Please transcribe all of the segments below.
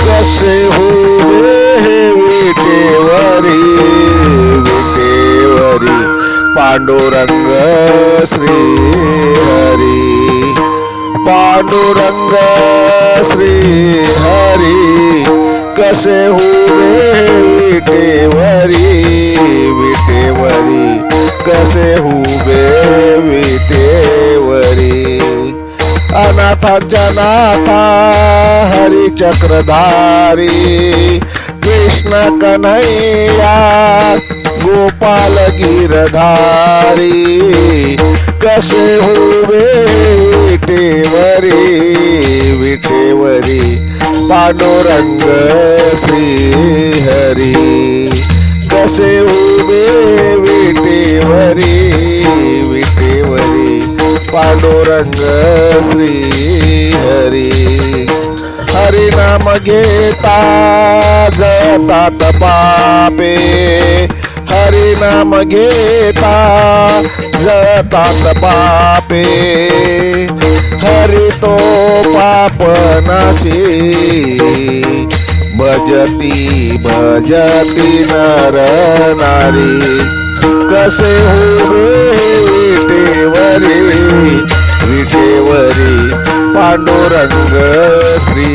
कसे उभे विटेवरी विटेवरी पांडुरंग श्री हरी पांडुरंग श्री हरी कसे उभे विटेवरी विटेवरी कसे उभे विटेवरी अनाथांच्या नाथा हरी चक्रधारी कृष्ण कन्हैया गोपाल गिरधारी कसे उभे विटेवरी विटेवरी पांडुरंग श्री हरी कसे उभे विटेवरी विटेवरी पांडुरंग श्री हरी हरी नाम घेता जतात पापे हरी नाम घेता जतात पापे हरी तो पाप नाशी भजती भजती नर नारी कसे उभे विटेवरी विटेवरी पांडुरंग श्री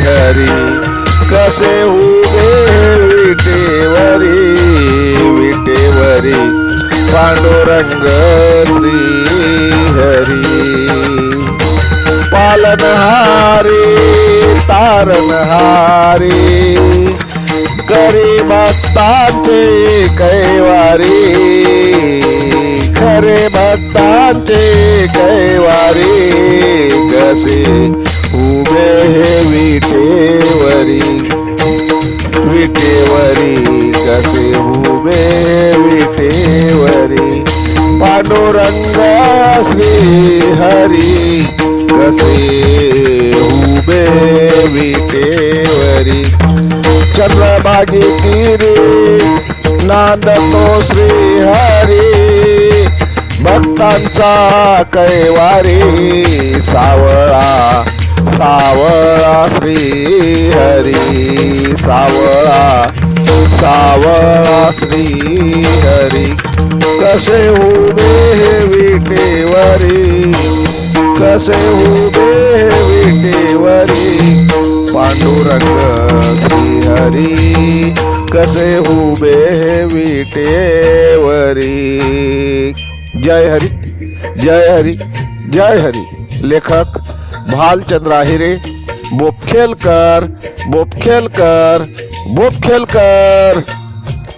हरी कसे उभे विटेवरी विटेवरी पांडुरंग श्री हरी पालनहारी तारणहारी करी भक्तांचे कैवारी खरे भक्तांचे कैवारी कसे उभे विटेवरी विटेवरी कसे उभे विटेवरी पांडुरंग श्री हरी कसे उभे विटेवरी चंद्रभागी तीरे नांदतो श्री हरी भक्तांचा कैवारी सावळा सावळा श्री हरी सावळा सावळा श्री हरी कसे उभे विटेवरी कसे उभे विटेवरी पांडुरंग श्री हरी कसे उभे विटेवरी जय हरी जय हरी जय हरी लेखक भालचंद्र आहिरे बोपखेलकर बोपखेलकर बोपखेलकर